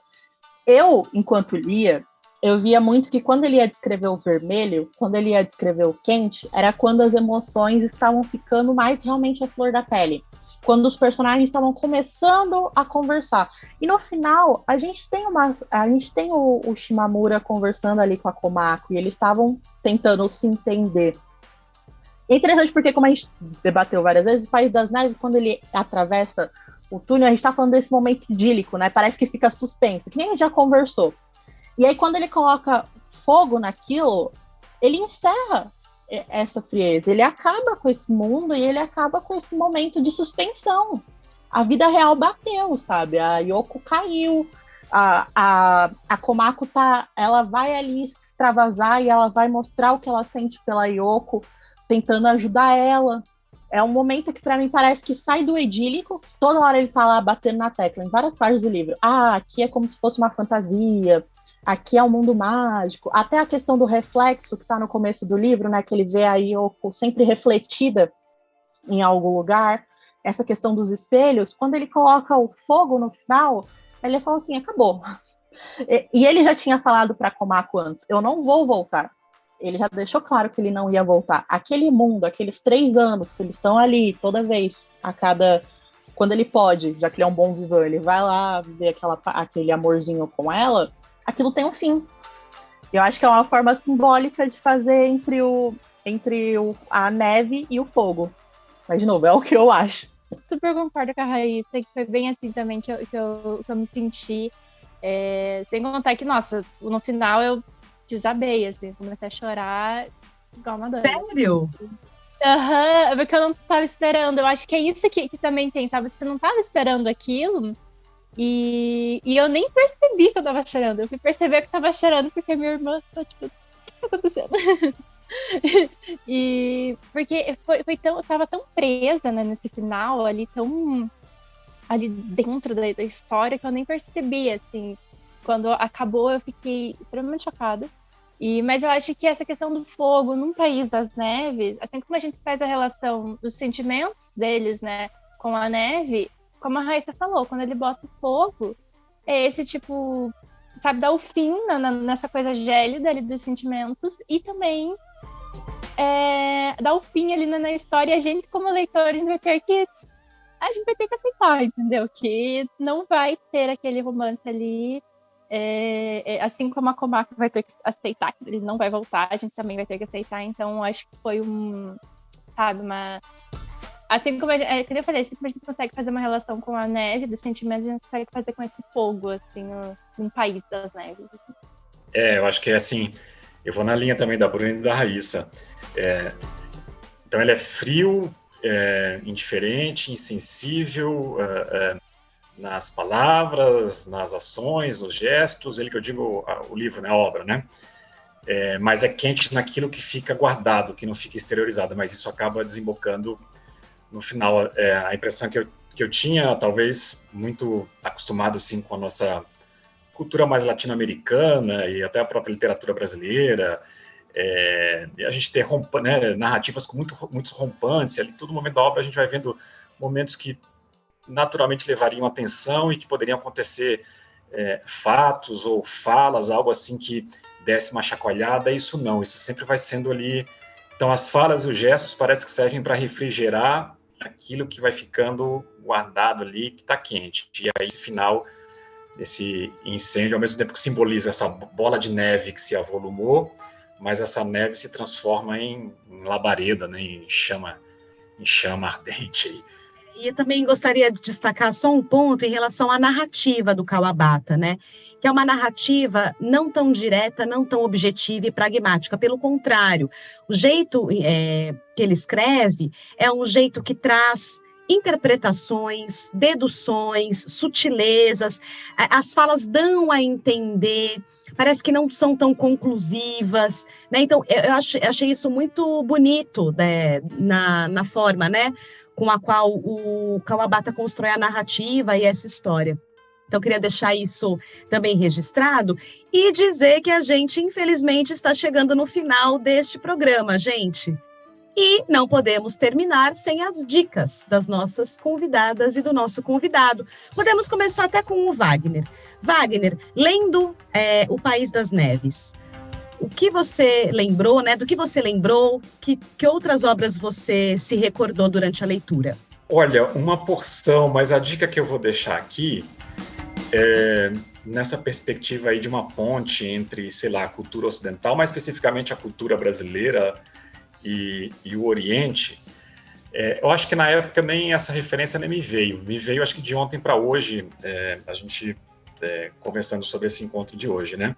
Eu, enquanto lia, eu via muito que quando ele ia descrever o vermelho, quando ele ia descrever o quente, era quando as emoções estavam ficando mais realmente à flor da pele. Quando os personagens estavam começando a conversar. E no final, a gente tem o Shimamura conversando ali com a Komako, e eles estavam tentando se entender. É interessante porque, como a gente debateu várias vezes, o País das Neves, quando ele atravessa o túnel, a gente tá falando desse momento idílico, né? Parece que fica suspenso, que nem a gente já conversou. E aí, quando ele coloca fogo naquilo, ele encerra essa frieza. Ele acaba com esse mundo e ele acaba com esse momento de suspensão. A vida real bateu, sabe? A Yoko caiu, a Komako ela vai ali extravasar e ela vai mostrar o que ela sente pela Yoko, tentando ajudar ela. É um momento que, para mim, parece que sai do idílico. Toda hora ele tá lá batendo na tecla, em várias partes do livro. Aqui é como se fosse uma fantasia, aqui é um mundo mágico. Até a questão do reflexo, que tá no começo do livro, né, que ele vê a Yoko sempre refletida em algum lugar. Essa questão dos espelhos, quando ele coloca o fogo no final, ele fala assim, acabou. E ele já tinha falado para Komako antes, eu não vou voltar. Ele já deixou claro que ele não ia voltar. Aquele mundo, aqueles 3 anos que eles estão ali, toda vez, quando ele pode, já que ele é um bom vivão, ele vai lá viver aquele amorzinho com ela, aquilo tem um fim. Eu acho que é uma forma simbólica de fazer entre a neve e o fogo. Mas, de novo, é o que eu acho. Super concordo com a Raíssa, que foi bem assim também que eu me senti. Sem contar que, nossa, no final eu desabei, assim, comecei a chorar igual uma doida. Sério? Porque eu não tava esperando. Eu acho que é isso que também tem, sabe? Você não tava esperando aquilo e eu nem percebi que eu tava chorando. Eu fui perceber que eu tava chorando porque minha irmã tá tipo, o que tá acontecendo? E porque eu tava tão presa, né, nesse final, ali dentro da história, que eu nem percebi, assim. Quando acabou, eu fiquei extremamente chocada. Mas eu acho que essa questão do fogo num País das Neves, assim como a gente faz a relação dos sentimentos deles, né, com a neve, como a Raíssa falou, quando ele bota o fogo, é esse tipo, sabe, dar o fim nessa coisa gélida ali dos sentimentos e também dar o fim ali na história. E a gente, como leitores, vai ter que aceitar, entendeu? Que não vai ter aquele romance ali. Assim como a Komako vai ter que aceitar que ele não vai voltar, a gente também vai ter que aceitar. Então, acho que foi assim como como eu falei, assim como a gente consegue fazer uma relação com a neve, dos sentimentos, a gente consegue fazer com esse fogo, assim, no País das Neves. Assim. Eu acho que é assim, eu vou na linha também da Bruna e da Raíssa. Então, ele é frio, indiferente, insensível, nas palavras, nas ações, nos gestos, ele que eu digo o livro, né, a obra, né? Mas é quente naquilo que fica guardado, que não fica exteriorizado, mas isso acaba desembocando no final. A impressão que eu tinha, talvez muito acostumado assim, com a nossa cultura mais latino-americana e até a própria literatura brasileira, a gente ter narrativas com muitos rompantes, e ali todo momento da obra a gente vai vendo momentos que naturalmente levariam atenção e que poderiam acontecer fatos ou falas, algo assim que desse uma chacoalhada. Isso não, isso sempre vai sendo ali. Então as falas e os gestos parece que servem para refrigerar aquilo que vai ficando guardado ali, que está quente. E aí esse final, esse incêndio, ao mesmo tempo que simboliza essa bola de neve que se avolumou, mas essa neve se transforma em labareda, né, em chama ardente. E eu também gostaria de destacar só um ponto em relação à narrativa do Kawabata, né? Que é uma narrativa não tão direta, não tão objetiva e pragmática. Pelo contrário, o jeito que ele escreve é um jeito que traz interpretações, deduções, sutilezas. As falas dão a entender parece que não são tão conclusivas, né? Então, eu achei isso muito bonito, né, na forma, né, com a qual o Kawabata constrói a narrativa e essa história. Então, eu queria deixar isso também registrado e dizer que a gente, infelizmente, está chegando no final deste programa, gente. E não podemos terminar sem as dicas das nossas convidadas e do nosso convidado. Podemos começar até com o Wagner. Wagner, lendo O País das Neves, o que você lembrou, né? Do que você lembrou? Que outras obras você se recordou durante a leitura? Olha, uma porção, mas a dica que eu vou deixar aqui é nessa perspectiva aí de uma ponte entre, sei lá, a cultura ocidental, mais especificamente a cultura brasileira e o Oriente. Eu acho que na época nem essa referência nem me veio acho que de ontem para hoje, a gente conversando sobre esse encontro de hoje, né?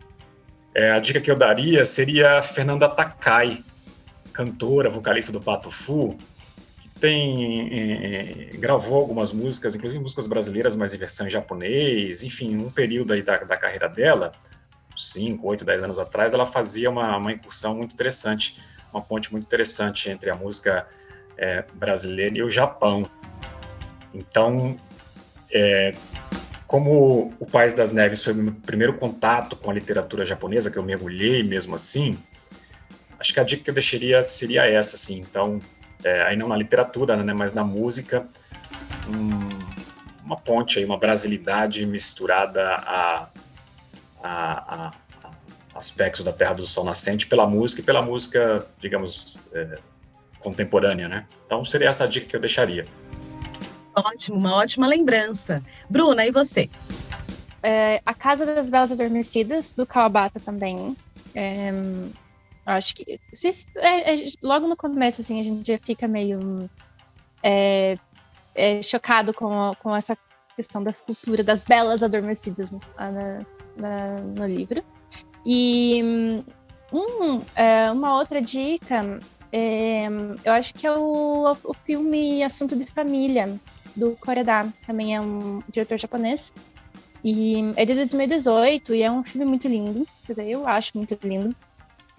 A dica que eu daria seria a Fernanda Takai, cantora, vocalista do Pato Fu, que gravou algumas músicas, inclusive músicas brasileiras, mas em versão em japonês, enfim, um período aí da carreira dela, 5, 8, 10 anos atrás, ela fazia uma incursão muito interessante, uma ponte muito interessante entre a música brasileira e o Japão. Então, como O País das Neves foi o meu primeiro contato com a literatura japonesa, que eu mergulhei mesmo assim, acho que a dica que eu deixaria seria essa, assim. Então, aí não na literatura, né, mas na música, uma ponte aí, uma brasilidade misturada a aspectos da Terra do Sol Nascente pela música, digamos, contemporânea, né? Então seria essa a dica que eu deixaria. Ótimo, uma ótima lembrança. Bruna, e você? A Casa das Belas Adormecidas, do Kawabata também. Acho que logo no começo, assim, a gente já fica meio chocado com essa questão das culturas, das belas adormecidas no livro. E uma outra dica, eu acho que é o filme Assunto de Família, do Koreda, também é um diretor japonês. E ele é de 2018 e é um filme muito lindo, quer dizer, eu acho muito lindo.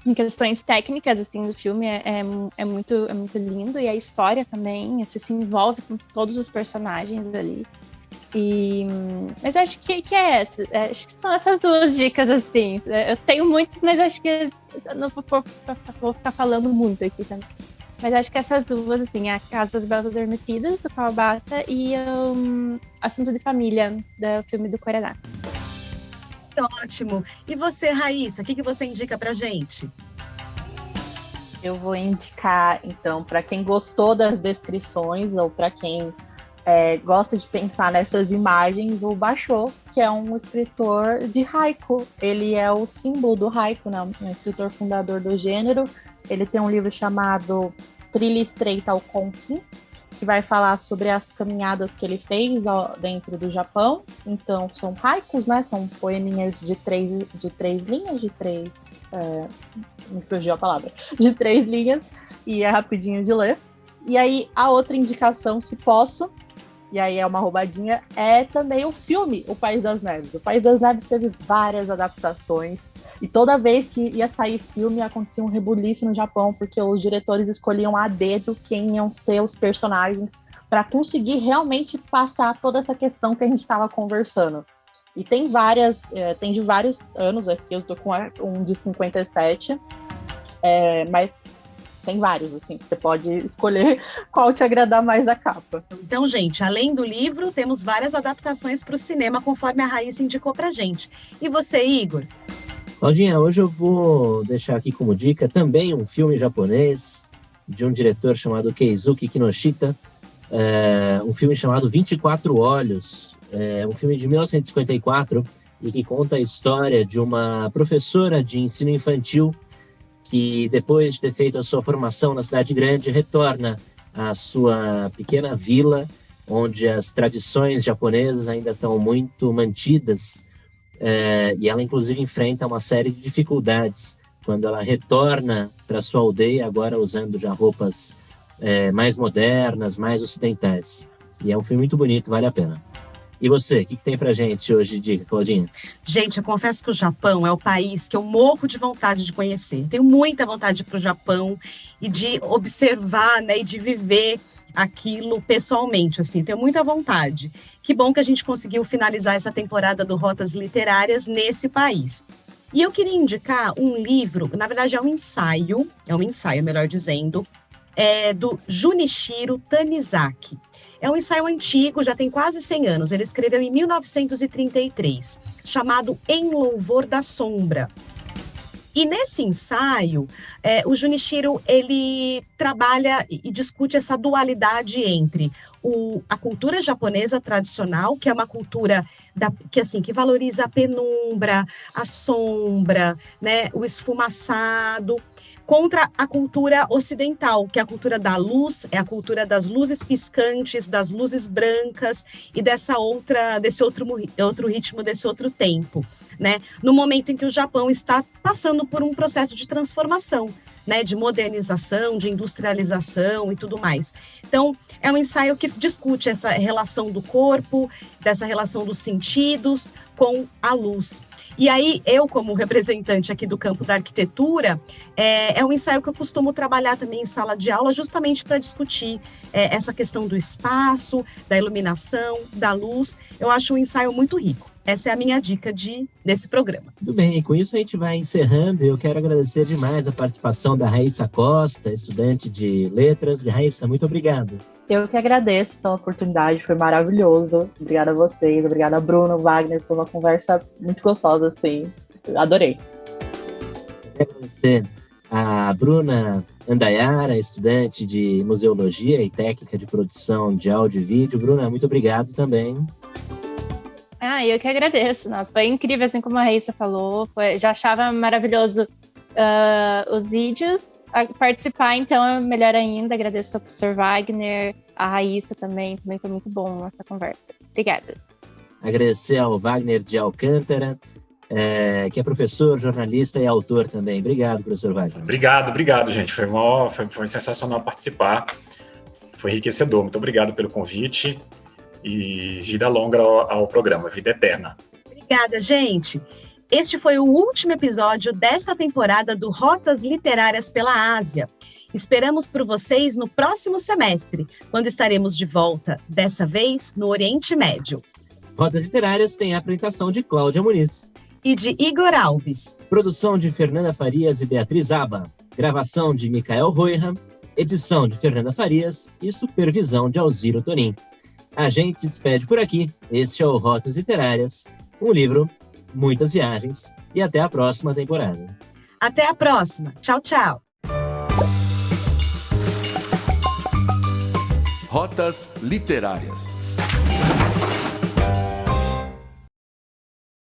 Em questões técnicas, assim, do filme é muito lindo, e a história também, você se envolve com todos os personagens ali. Mas acho que é essa. Acho que são essas duas dicas, assim. Eu tenho muitas, mas acho que eu não vou ficar falando muito aqui também. Mas acho que essas duas, assim, a Casa das Belas Adormecidas, do Kawabata, e Assunto de Família, do filme do Koreda. Ótimo. E você, Raíssa, o que você indica pra gente? Eu vou indicar, então, para quem gostou das descrições ou para quem gosta de pensar nessas imagens, o Basho, que é um escritor de haiku. Ele é o símbolo do haiku, né? Um escritor fundador do gênero. Ele tem um livro chamado Trilha Estreita ao Konkin, que vai falar sobre as caminhadas que ele fez dentro do Japão. Então, são haikus, né? São poeminhas de três linhas, me fugiu a palavra, de 3 linhas, e é rapidinho de ler. E aí, a outra indicação, se posso, e aí é uma roubadinha, é também o filme O País das Neves. O País das Neves teve várias adaptações, e toda vez que ia sair filme, acontecia um rebuliço no Japão, porque os diretores escolhiam a dedo quem iam ser os personagens, para conseguir realmente passar toda essa questão que a gente estava conversando. E tem de vários anos aqui, eu tô com um de 57, mas tem vários, assim, você pode escolher qual te agradar mais da capa. Então, gente, além do livro, temos várias adaptações para o cinema, conforme a Raíssa indicou pra gente. E você, Igor? Claudinha, hoje eu vou deixar aqui como dica também um filme japonês de um diretor chamado Keizuki Kinoshita, um filme chamado 24 Olhos, um filme de 1954 e que conta a história de uma professora de ensino infantil que, depois de ter feito a sua formação na cidade grande, retorna à sua pequena vila, onde as tradições japonesas ainda estão muito mantidas, e ela, inclusive, enfrenta uma série de dificuldades quando ela retorna para sua aldeia, agora usando já roupas mais modernas, mais ocidentais. E é um filme muito bonito, vale a pena. E você, o que tem pra gente hoje de dica, Claudinha? Gente, eu confesso que o Japão é o país que eu morro de vontade de conhecer. Tenho muita vontade de ir para o Japão e de observar, né, e de viver aquilo pessoalmente, assim, tenho muita vontade. Que bom que a gente conseguiu finalizar essa temporada do Rotas Literárias nesse país. E eu queria indicar um livro, na verdade é um ensaio, melhor dizendo, do Junichiro Tanizaki. É um ensaio antigo, já tem quase 100 anos. Ele escreveu em 1933, chamado Em Louvor da Sombra. E nesse ensaio, o Junichiro, ele trabalha e discute essa dualidade entre a cultura japonesa tradicional, que é uma cultura que valoriza a penumbra, a sombra, né, o esfumaçado, contra a cultura ocidental, que é a cultura da luz, é a cultura das luzes piscantes, das luzes brancas e desse outro ritmo, desse outro tempo, né? No momento em que o Japão está passando por um processo de transformação, né, de modernização, de industrialização e tudo mais. Então, é um ensaio que discute essa relação do corpo, dessa relação dos sentidos com a luz. E aí, eu, como representante aqui do campo da arquitetura, é um ensaio que eu costumo trabalhar também em sala de aula, justamente para discutir essa questão do espaço, da iluminação, da luz. Eu acho um ensaio muito rico. Essa é a minha dica desse programa. Tudo bem, e com isso a gente vai encerrando. Eu quero agradecer demais a participação da Raíssa Costa, estudante de letras. Raíssa, muito obrigado. Eu que agradeço pela oportunidade, foi maravilhoso. Obrigada a vocês, obrigada a Bruno, Wagner, foi uma conversa muito gostosa, assim. Adorei. Quero agradecer a Bruna Andayara, estudante de Museologia e Técnica de Produção de Áudio e Vídeo. Bruna, muito obrigado também. Eu que agradeço. Nossa, foi incrível, assim como a Raíssa falou. Já achava maravilhoso os vídeos. Participar, então, é melhor ainda. Agradeço ao professor Wagner, a Raíssa também foi muito bom essa conversa. Obrigada. Agradecer ao Wagner de Alcântara, que é professor, jornalista e autor também. Obrigado, professor Wagner. Obrigado, gente. Foi sensacional participar. Foi enriquecedor. Muito obrigado pelo convite. E vida longa ao programa, vida eterna. Obrigada, gente. Este foi o último episódio desta temporada do Rotas Literárias pela Ásia. Esperamos por vocês no próximo semestre, quando estaremos de volta, dessa vez no Oriente Médio. Rotas Literárias tem a apresentação de Cláudia Muniz. E de Igor Alves. Produção de Fernanda Farias e Beatriz Aba. Gravação de Micael Roiha. Edição de Fernanda Farias e supervisão de Alziro Tonin. A gente se despede por aqui. Este é o Rotas Literárias, um livro, muitas viagens e até a próxima temporada. Até a próxima. Tchau, tchau. Rotas Literárias.